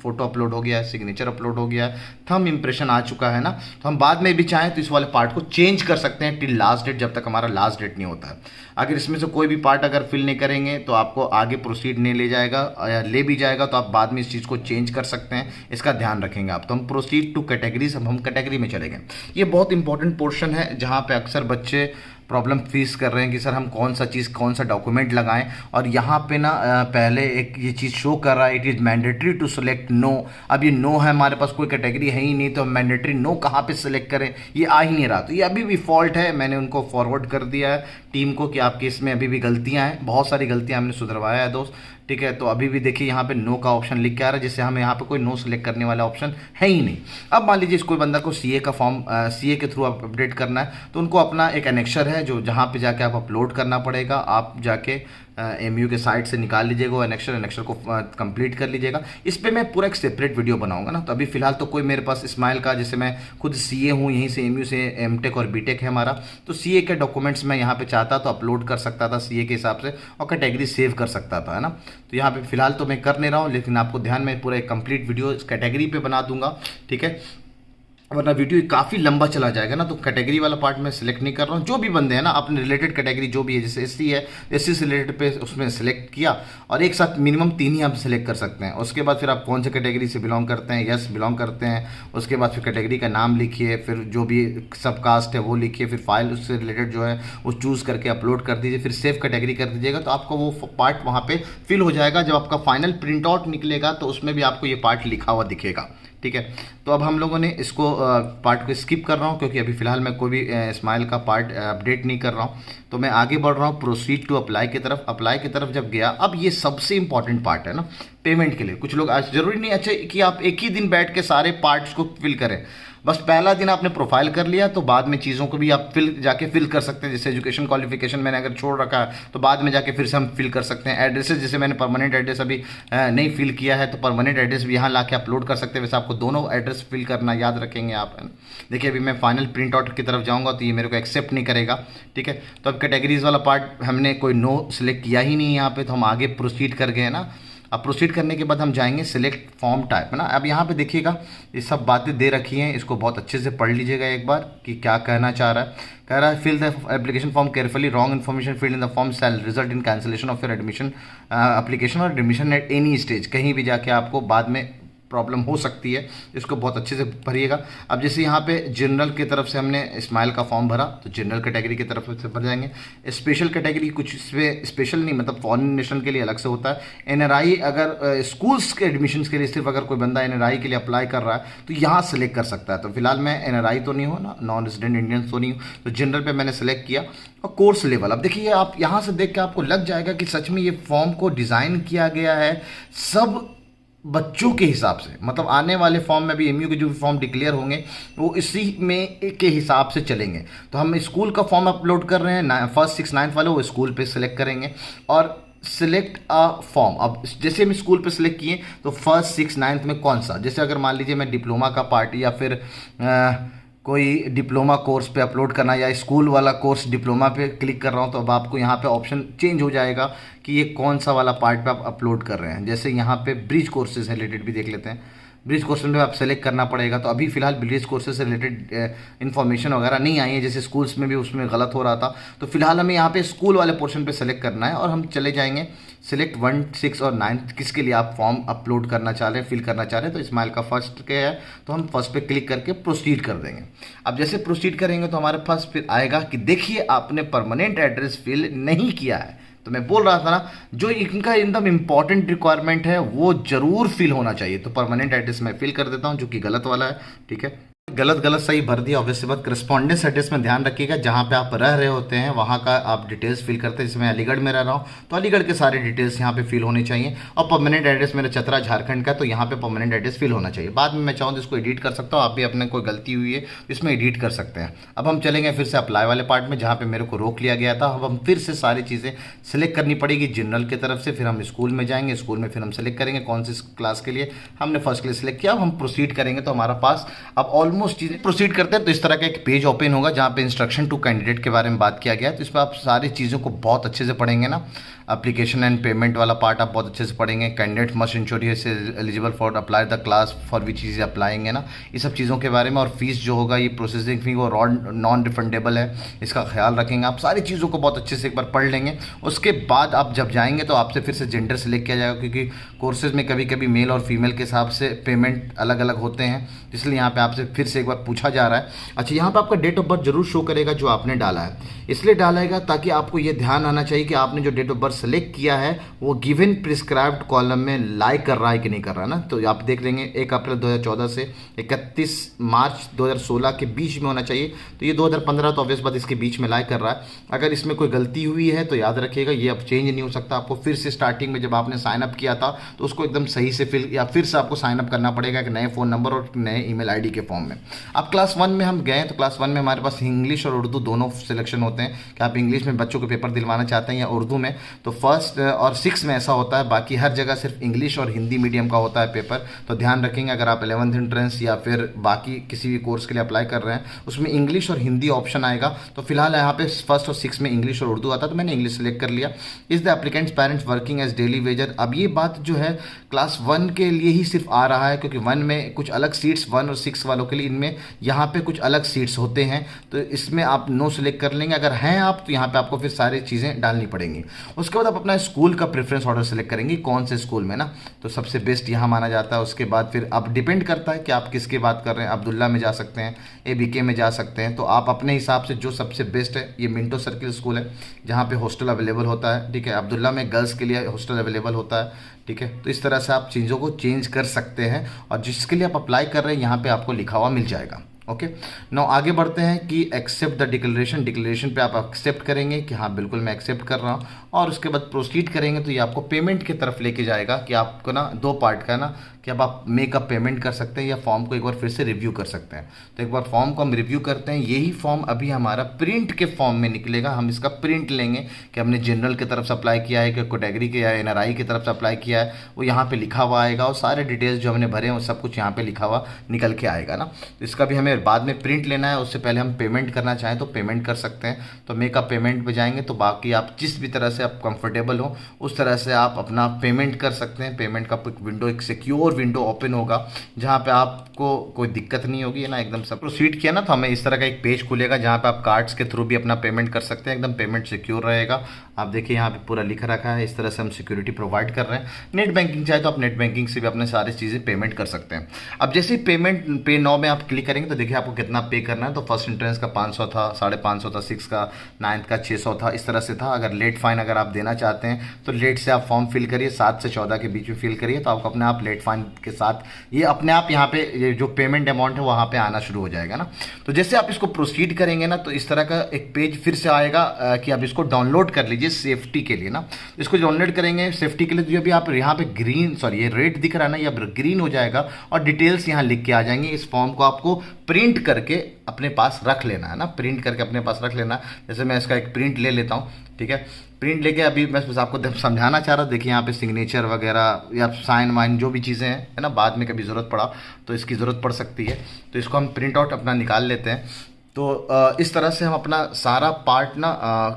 फोटो अपलोड हो गया है, सिग्नेचर अपलोड हो गया है, थंब इंप्रेशन आ चुका है ना। तो हम बाद में भी चाहें तो इस वाले पार्ट को चेंज कर सकते हैं टिल लास्ट डेट, जब तक हमारा लास्ट डेट नहीं होता है। अगर इसमें से कोई भी पार्ट अगर फिल नहीं करेंगे तो आपको आगे प्रोसीड नहीं ले जाएगा, या ले भी जाएगा तो आप बाद में इस चीज़ को चेंज कर सकते हैं, इसका ध्यान रखेंगे आप। तो हम प्रोसीड टू कैटेगरीज, हम कैटेगरी में चले गए। ये बहुत इंपॉर्टेंट पोर्शन है जहाँ पे अक्सर बच्चे प्रॉब्लम फेस कर रहे हैं कि सर हम कौन सा चीज़, कौन सा डॉक्यूमेंट लगाएं। और यहाँ पे ना पहले एक ये चीज़ शो कर रहा है, it is mandatory to select no. अब ये नो है, हमारे पास कोई कैटेगरी है ही नहीं, तो मैंडेटरी नो कहाँ पे सेलेक्ट करें, ये आ ही नहीं रहा। तो ये अभी भी फॉल्ट है, मैंने उनको फॉरवर्ड कर दिया है टीम को कि आपके इसमें अभी भी गलतियाँ हैं, बहुत सारी गलतियाँ हमने सुधरवाया है दोस्त, ठीक है। तो अभी भी देखिए यहाँ पे नो का ऑप्शन लिख के आ रहा है, जिससे हमें यहाँ पे कोई नो सेलेक्ट करने वाला ऑप्शन है ही नहीं। अब मान लीजिए कोई बंदा को सीए का फॉर्म सीए के थ्रू अपडेट करना है, तो उनको अपना एक एनेक्शर है जो जहाँ पे जाके आप अपलोड करना पड़ेगा। आप जाके एमयू के साइट से निकाल लीजिएगा वो एनेक्शर को कंप्लीट कर लीजिएगा। इस पर मैं पूरा एक सेपरेट वीडियो बनाऊंगा ना। तो अभी फिलहाल तो कोई मेरे पास स्माइल का, जैसे मैं खुद सीए हूँ, यहीं से एमयू से एमटेक और बीटेक है हमारा, तो सीए के डॉक्यूमेंट्स मैं यहाँ पे चाहता तो अपलोड कर सकता था सीए के हिसाब से और कैटेगरी सेव कर सकता था, है ना। तो यहाँ पे फिलहाल तो मैं कर नहीं रहा हूँ, लेकिन आपको ध्यान में पूरा एक कंप्लीट वीडियो इस कैटेगरी पे बना दूंगा, ठीक है, वरना वीडियो काफ़ी लंबा चला जाएगा ना। तो कैटेगरी वाला पार्ट मैं सिलेक्ट नहीं कर रहा हूँ। जो भी बंदे हैं ना अपने रिलेटेड कैटेगरी जो भी है, जैसे एससी है, एससी से रिलेटेड पे उसमें सिलेक्ट किया और एक साथ मिनिमम 3 ही आप सिलेक्ट कर सकते हैं। उसके बाद फिर आप कौन से कैटेगरी से बिलोंग करते हैं, यस बिलोंग करते हैं, उसके बाद फिर कैटेगरी का नाम लिखिए, फिर जो भी सब कास्ट है वो लिखिए, फिर फाइल उससे रिलेटेड जो है वो चूज़ करके अपलोड कर दीजिए, फिर सेव कैटेगरी कर दीजिएगा। तो आपको वो पार्ट वहाँ पर फिल हो जाएगा। जब आपका फाइनल प्रिंट आउट निकलेगा तो उसमें भी आपको ये पार्ट लिखा हुआ दिखेगा, ठीक है। तो अब हम लोगों ने इसको पार्ट को स्किप कर रहा हूँ, क्योंकि अभी फिलहाल मैं कोई भी स्माइल का पार्ट अपडेट नहीं कर रहा हूँ। तो मैं आगे बढ़ रहा हूँ प्रोसीड टू अप्लाई की तरफ। अप्लाई की तरफ जब गया, अब ये सबसे इंपॉर्टेंट पार्ट है ना पेमेंट के लिए। कुछ लोग आज जरूरी नहीं अच्छा कि आप एक ही दिन बैठ के सारे पार्ट्स को फिल करें। बस पहला दिन आपने प्रोफाइल कर लिया तो बाद में चीज़ों को भी आप जाके फिल कर सकते हैं। जैसे एजुकेशन क्वालिफिकेशन मैंने अगर छोड़ रखा है तो बाद में जाके फिर से हम फिल कर सकते हैं। एड्रेसेस, जैसे मैंने परमानेंट एड्रेस अभी नहीं फिल किया है तो परमानेंट एड्रेस भी यहाँ ला के अपलोड कर सकते हैं। वैसे आपको दोनों एड्रेस फिल करना याद रखेंगे आप। देखिए अभी मैं फाइनल प्रिंट आउट की तरफ जाऊँगा तो ये मेरे को एक्सेप्ट नहीं करेगा, ठीक है। तो अब कैटेगरीज वाला पार्ट हमने कोई नो सिलेक्ट किया ही नहीं यहाँ पे, तो हम आगे प्रोसीड कर गए ना। अब प्रोसीड करने के बाद हम जाएंगे सिलेक्ट फॉर्म टाइप, है ना। अब यहाँ पे देखिएगा ये सब बातें दे रखी हैं, इसको बहुत अच्छे से पढ़ लीजिएगा एक बार कि क्या कहना चाह रहा है। कह रहा है fill the application form carefully, wrong information filled in the form shall result in cancellation of your admission application और एडमिशन एट एनी स्टेज। कहीं भी जाके आपको बाद में प्रॉब्लम हो सकती है, इसको बहुत अच्छे से भरिएगा। अब जैसे यहाँ पे जनरल की तरफ से हमने स्माइल का फॉर्म भरा तो जनरल कैटेगरी की तरफ से भर जाएंगे। स्पेशल कैटेगरी कुछ इसमें स्पेशल नहीं, मतलब फॉरेन नेशनल के लिए अलग से होता है। एनआरआई अगर स्कूल्स के एडमिशन्स के लिए सिर्फ अगर कोई बंदा एनआरआई के लिए अप्लाई कर रहा है तो यहाँ सेलेक्ट कर सकता है। तो फिलहाल मैं एनआरआई तो नहीं हूँ ना, नॉन रेजिडेंट इंडियन तो नहीं हूँ, तो जनरल पे मैंने सेलेक्ट किया। और कोर्स लेवल, अब देखिए आप यहाँ से देख के आपको लग जाएगा कि सच में ये फॉर्म को डिज़ाइन किया गया है सब बच्चों के हिसाब से। मतलब आने वाले फॉर्म में भी एमयू के जो भी फॉर्म डिक्लेयर होंगे वो इसी में के हिसाब से चलेंगे। तो हम स्कूल का फॉर्म अपलोड कर रहे हैं, फर्स्ट 6 9 वाले वो स्कूल पे सिलेक्ट करेंगे और सिलेक्ट अ फॉर्म। अब जैसे हम स्कूल पे सिलेक्ट किए तो फर्स्ट 6 9 में कौन सा, जैसे अगर मान लीजिए मैं डिप्लोमा का पार्ट या फिर कोई डिप्लोमा कोर्स पे अपलोड करना या स्कूल वाला कोर्स डिप्लोमा पे क्लिक कर रहा हूँ तो अब आपको यहाँ पे ऑप्शन चेंज हो जाएगा कि ये कौन सा वाला पार्ट पे आप अपलोड कर रहे हैं। जैसे यहाँ पे ब्रिज कोर्सेज से रिलेटेड भी देख लेते हैं। ब्रिज कोर्सेज में आप सेलेक्ट करना पड़ेगा। तो अभी फिलहाल ब्रिज कोर्सेज से रिलेटेड इन्फॉर्मेशन वगैरह नहीं आई है, जैसे स्कूल्स में भी उसमें गलत हो रहा था। तो फिलहाल हमें यहाँ पे स्कूल वाले पोर्शन पे सेलेक्ट करना है और हम चले जाएंगे सिलेक्ट 1 6 और 9 किसके लिए आप फॉर्म अपलोड करना चाह रहे हैं, फिल करना चाह रहे हैं। तो स्माइल का फर्स्ट के है तो हम फर्स्ट पे क्लिक करके प्रोसीड कर देंगे। अब जैसे प्रोसीड करेंगे तो हमारे पास फिर आएगा कि देखिए आपने परमानेंट एड्रेस फिल नहीं किया है। तो मैं बोल रहा था ना जो इनका एकदम इंपॉर्टेंट रिक्वायरमेंट है वो जरूर फिल होना चाहिए। तो परमानेंट एड्रेस मैं फिल कर देता हूं जो कि गलत वाला है, ठीक है। गलत सही भर दिया ऑब्वियसली बात। करस्पॉन्डेंस एड्रेस में ध्यान रखिएगा जहाँ पे आप रह रहे होते हैं वहाँ का आप डिटेल्स फिल करते हैं। जैसे मैं अलीगढ़ में रह रहा हूँ तो अलीगढ़ के सारे डिटेल्स यहाँ पे फिल होने चाहिए। और परमानेंट एड्रेस मेरा चतरा झारखंड का तो यहाँ पे परमानेंट एड्रेस फिल होना चाहिए। बाद में मैं चाहूँ तो इसको एडिट कर सकता हूँ, आप भी अपने कोई गलती हुई है तो इसमें एडिट कर सकते हैं। अब हम चलेंगे फिर से अप्लाई वाले पार्ट में जहाँ पे मेरे को रोक लिया गया था। अब हम फिर से सारी चीज़ें सेलेक्ट करनी पड़ेगी जनरल की तरफ से। फिर हम स्कूल में जाएंगे, स्कूल में फिर हम सेलेक्ट करेंगे कौन सी क्लास के लिए, हमने फर्स्ट क्लास सेलेक्ट किया। अब हम प्रोसीड करेंगे तो हमारा पास अब ऑलमोस्ट चीज़ें प्रोसीड करते हैं तो इस तरह का एक पेज ओपन होगा जहाँ पे इंस्ट्रक्शन टू कैंडिडेट के बारे में बात किया गया है। तो इस पर आप सारी चीज़ों को बहुत अच्छे से पढ़ेंगे ना। एप्लीकेशन एंड पेमेंट वाला पार्ट आप बहुत अच्छे से पढ़ेंगे। Candidate must ensure he she eligible for apply the class for which is applying ना, ये सब चीज़ों के बारे में। और फीस जो होगा ये प्रोसेसिंग फी वो नॉन रिफंडेबल है, इसका ख्याल रखेंगे। आप सारी चीज़ों को बहुत अच्छे से एक बार पढ़ लेंगे। उसके बाद आप जब जाएंगे तो आपसे फिर से जेंडर सेलेक्ट किया जाएगा क्योंकि कोर्सेज में कभी कभी मेल और फीमेल के हिसाब से पेमेंट अलग अलग होते हैं, इसलिए यहाँ पे आपसे फिर से एक बार पूछा जा रहा है। अच्छा, यहाँ पे आपका डेट ऑफ बर्थ जरूर शो करेगा जो आपने डाला है, इसलिए डालेगा ताकि आपको ये ध्यान आना चाहिए कि आपने जो डेट ऑफ बर्थ सेलेक्ट किया है वो गिवन प्रिस्क्राइब्ड कॉलम में लाई कर रहा है कि नहीं कर रहा है ना। तो आप देख लेंगे 1 अप्रैल 2014 से 31 मार्च 2016 के बीच में होना चाहिए। तो ये 2015 तो ऑब्वियस बात इसके बीच में लाई कर रहा है। अगर इसमें कोई गलती हुई है तो याद रखिएगा ये अब चेंज नहीं हो सकता। आपको फिर से स्टार्टिंग में जब आपने साइन अप किया था तो उसको एकदम सही से फिर से आपको साइन अप करना पड़ेगा एक नए फ़ोन नंबर और नए ईमेल आईडी के फॉर्म में। अब क्लास 1 में हम गए तो क्लास 1 में हमारे पास इंग्लिश और उर्दू दोनों सिलेक्शन होते हैं कि आप इंग्लिश में बच्चों को पेपर दिलवाना चाहते हैं या उर्दू में। तो फर्स्ट और 6 में ऐसा होता है, बाकी हर जगह सिर्फ इंग्लिश और हिंदी मीडियम का होता है पेपर। तो ध्यान रखेंगे अगर आप 11th एंट्रेंस या फिर बाकी किसी भी कोर्स के लिए अप्लाई कर रहे हैं उसमें इंग्लिश और हिंदी ऑप्शन आएगा। तो फिलहाल यहाँ पे फर्स्ट और 6 में इंग्लिश और उर्दू आता है तो मैंने इंग्लिश सेलेक्ट कर लिया। Is the applicant's parents working as daily wager. अब ये बात जो है क्लास 1 के लिए ही सिर्फ आ रहा है क्योंकि 1 में कुछ अलग सीट्स 1 और 6 वालों के लिए इनमें यहाँ पे कुछ अलग सीट्स होते हैं। तो इसमें आप नो सेलेक्ट कर लेंगे। अगर हैं आप तो यहाँ पे आपको फिर सारी चीज़ें डालनी पड़ेंगी। उसके बाद आप अपना स्कूल का प्रेफरेंस ऑर्डर सेलेक्ट करेंगे कौन से स्कूल में ना, तो सबसे बेस्ट यहाँ माना जाता है। उसके बाद फिर आप डिपेंड करता है कि आप किसकी बात कर रहे हैं। अब्दुल्ला में जा सकते हैं, ABK में जा सकते हैं। तो आप अपने हिसाब से जो सबसे बेस्ट है, ये मिंटो सर्किल स्कूल है जहाँ पे हॉस्टल अवेलेबल होता है, ठीक है। अब्दुल्ला में गर्ल्स के लिए हॉस्टल अवेलेबल होता है, ठीक है। तो इस तरह से आप चीज़ों को चेंज कर सकते हैं और जिसके लिए आप अप्लाई कर रहे हैं यहाँ पे आपको लिखा हुआ मिल जाएगा। ओके, नाउ आगे बढ़ते हैं कि एक्सेप्ट द डिक्लेरेशन। डिक्लेरेशन पे आप एक्सेप्ट करेंगे कि हाँ बिल्कुल मैं एक्सेप्ट कर रहा हूँ, और उसके बाद प्रोसीड करेंगे तो ये आपको पेमेंट की तरफ लेके जाएगा कि आपको ना 2 पार्ट का है ना कि अब आप मेकअप पेमेंट कर सकते हैं या फॉर्म को एक बार फिर से रिव्यू कर सकते हैं। तो एक बार फॉर्म को हम रिव्यू करते हैं। यही फॉर्म अभी हमारा प्रिंट के फॉर्म में निकलेगा। हम इसका प्रिंट लेंगे कि हमने जनरल की तरफ से अप्लाई किया है कि कैटेगरी के या NRI की तरफ से अप्लाई किया है, वो यहाँ पे लिखा हुआ आएगा और सारे डिटेल्स जो हमने भरे हैं वो सब कुछ यहाँ पे लिखा हुआ निकल के आएगा ना। तो इसका भी हमें बाद में प्रिंट लेना है। उससे पहले हम पेमेंट करना चाहें तो पेमेंट कर सकते हैं। तो मेकअप पेमेंट पे जाएंगे तो बाकी आप जिस भी तरह से आप कंफर्टेबल हो उस तरह से आप अपना पेमेंट कर सकते हैं। पेमेंट का विंडो, एक सिक्योर विंडो ओपन होगा जहाँ पे आपको कोई दिक्कत नहीं होगी, है ना। एकदम सब प्रोसीड किया ना तो हमें इस तरह का एक पेज खुलेगा जहाँ पे आप कार्ड्स के थ्रू भी अपना पेमेंट कर सकते हैं। एकदम पेमेंट सिक्योर रहेगा। आप देखिए यहाँ पे पूरा लिख रखा है, इस तरह से हम सिक्योरिटी प्रोवाइड कर रहे हैं। नेट बैंकिंग चाहे तो आप नेट बैंकिंग से भी अपने सारी चीज़ें पेमेंट कर सकते हैं। अब जैसे ही पेमेंट पे नाउ में आप क्लिक करेंगे तो देखिए आपको कितना पे करना है। तो फर्स्ट एंट्रेंस का 500 था, 550 था, 6 का, 9th का 600 था, इस तरह से था। अगर लेट फाइन अगर आप देना चाहते हैं तो लेट से आप फॉर्म फिल करिए, 7 से 14 के बीच में फिल करिए तो आपको अपने आप लेट फाइन के साथ ये अपने आप यहाँ पे ये जो पेमेंट अमाउंट है वहाँ पे आना शुरू हो जाएगा ना। तो जैसे आप इसको प्रोसीड करेंगे ना तो इस तरह का एक पेज फिर से आएगा कि आप इसको डाउनलोड कर लीजिए सेफ्टी के लिए ना। इसको डाउनलोड करेंगे सेफ्टी के लिए तो अभी आप यहाँ पे ग्रीन ये रेड दिख रहा है ना, या ग्रीन हो जाएगा और डिटेल्स यहाँ लिख के आ जाएंगे। इस फॉर्म को आपको प्रिंट करके अपने पास रख लेना है ना, प्रिंट करके अपने पास रख लेना। जैसे मैं इसका एक प्रिंट ले लेता हूँ, ठीक है। प्रिंट लेके अभी मैं बस आपको समझाना चाह रहा हूँ। देखिए यहाँ पे सिग्नेचर वगैरह या साइन वाइन जो भी चीज़ें हैं, है ना, बाद में कभी ज़रूरत पड़ा तो इसकी ज़रूरत पड़ सकती है। तो इसको हम प्रिंट आउट अपना निकाल लेते हैं। तो इस तरह से हम अपना सारा पार्ट ना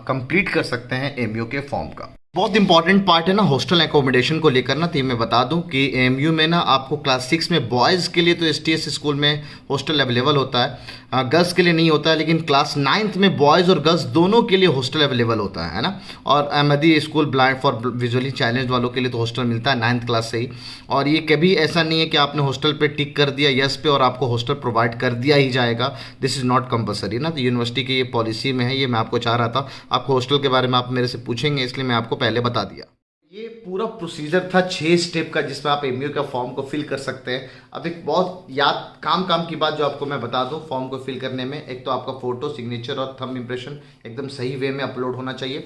कंप्लीट कर सकते हैं एमयू के फॉर्म का। बहुत इंपॉर्टेंट पार्ट है ना हॉस्टल एकोमोडेशन को लेकर ना। तो ये मैं बता दूं कि एमयू में ना आपको क्लास 6 में बॉयज़ के लिए तो STS स्कूल में हॉस्टल अवेलेबल होता है, गर्ल्स के लिए नहीं होता है। लेकिन क्लास 9th में बॉयज़ और गर्ल्स दोनों के लिए हॉस्टल अवेलेबल होता है ना। और Ahmadi school blind for visually challenge वालों के लिए तो हॉस्टल मिलता है 9th क्लास से ही। और ये कभी ऐसा नहीं है कि आपने हॉस्टल पे टिक कर दिया यस पे और आपको हॉस्टल प्रोवाइड कर दिया ही जाएगा। दिस इज़ नॉट कंपलसरी ना। तो यूनिवर्सिटी की ये पॉलिसी में है, ये मैं आपको चाह रहा था। आपको हॉस्टल के बारे में आप मेरे से पूछेंगे इसलिए मैं आपको पहले बता दिया। ये पूरा प्रोसीजर था 6 स्टेप का जिसमें आप एमयू का फॉर्म को फिल कर सकते हैं। अब एक बहुत याद काम की बात जो आपको मैं बता दूं फॉर्म को फिल करने में, एक तो आपका फोटो, सिग्नेचर और थंब इंप्रेशन एकदम सही वे में अपलोड होना चाहिए।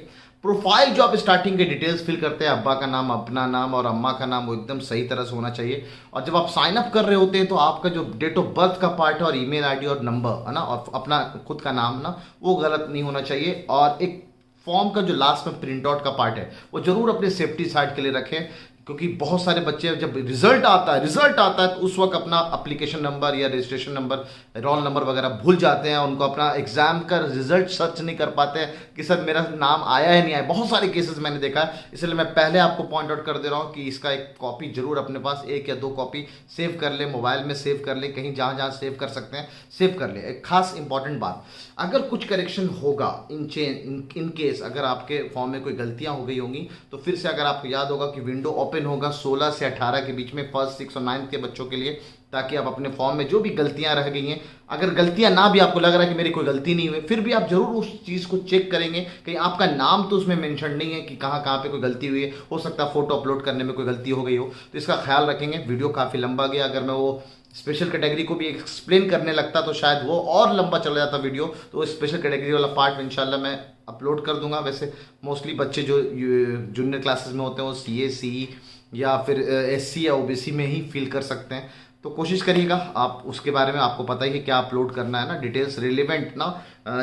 प्रोफाइल जो आप स्टार्टिंग के डिटेल्स फिल करते हैं, अब्बा का नाम, अपना नाम और अम्मा का नाम, वो एकदम सही तरह से होना चाहिए। और जब आप साइन अप कर रहे होते हैं तो आपका जो डेट ऑफ बर्थ का पार्ट है और ईमेल आईडी और नंबर है ना और अपना खुद का नाम ना, वो गलत नहीं होना चाहिए। और एक फॉर्म का जो लास्ट में प्रिंट आउट का पार्ट है वो जरूर अपने सेफ्टी साइड के लिए रखें, क्योंकि बहुत सारे बच्चे जब रिजल्ट आता है तो उस वक्त अपना एप्लीकेशन नंबर या रजिस्ट्रेशन नंबर, रोल नंबर वगैरह भूल जाते हैं। उनको अपना एग्जाम का रिजल्ट सर्च नहीं कर पाते हैं कि सर मेरा नाम आया है नहीं आया। बहुत सारे केसेस मैंने देखा है, इसलिए मैं पहले आपको पॉइंट आउट कर दे रहा हूँ कि इसका एक कॉपी जरूर अपने पास 1 या 2 कॉपी सेव कर ले, मोबाइल में सेव कर ले, कहीं जहाँ सेव कर सकते हैं सेव कर ले। एक खास इंपॉर्टेंट बात, अगर कुछ करेक्शन होगा इन केस अगर आपके फॉर्म में कोई गलतियां हो गई होंगी तो फिर से अगर आपको याद होगा कि विंडो ओपन होगा 16 से 18 के बीच में फर्स्ट 6 और 9th के बच्चों के लिए, ताकि आप अपने फॉर्म में जो भी गलतियां रह गई हैं, अगर गलतियां ना भी आपको लग रहा है कि मेरी कोई गलती नहीं हुई, फिर भी आप जरूर उस चीज़ को चेक करेंगे। कहीं आपका नाम तो उसमें मेंशन नहीं है कि कहाँ कहाँ पे कोई गलती हुई है, हो सकता है फोटो अपलोड करने में कोई गलती हो गई हो, तो इसका ख्याल रखेंगे। वीडियो काफ़ी लंबा गया, अगर मैं वो स्पेशल कैटेगरी को भी एक्सप्लेन करने लगता तो शायद वो और लंबा चला जाता वीडियो। तो स्पेशल कैटेगरी वाला पार्ट इंशाल्लाह मैं अपलोड कर दूंगा। वैसे मोस्टली बच्चे जो जूनियर क्लासेस में होते हैं वो CA CE या फिर SC या OBC में ही फील कर सकते हैं। तो कोशिश करिएगा आप, उसके बारे में आपको पता ही है क्या अपलोड करना है ना, डिटेल्स रिलेवेंट ना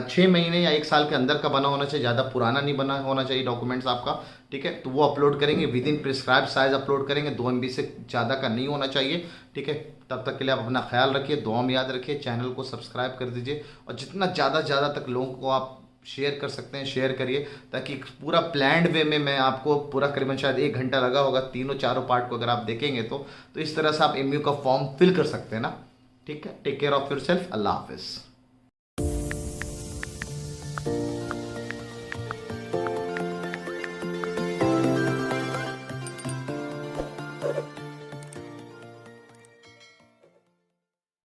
6 महीने या 1 साल के अंदर का बना होना चाहिए, ज़्यादा पुराना नहीं बना होना चाहिए डॉक्यूमेंट्स आपका, ठीक है। तो वो अपलोड करेंगे, with in prescribe size upload करेंगे, 2 MB से ज़्यादा का नहीं होना चाहिए, ठीक है। तब तक के लिए आप अपना ख्याल रखिए, दुआ में याद रखिए, चैनल को सब्सक्राइब कर दीजिए और जितना ज़्यादा तक लोगों को आप शेयर कर सकते हैं शेयर करिए, ताकि पूरा प्लान्ड वे में मैं आपको पूरा करीबन शायद 1 घंटा लगा होगा तीनों चारों पार्ट को अगर आप देखेंगे तो इस तरह से आप MU का फॉर्म फिल कर सकते हैं ना, ठीक है। Take care of yourself, अल्लाह हाफिज़।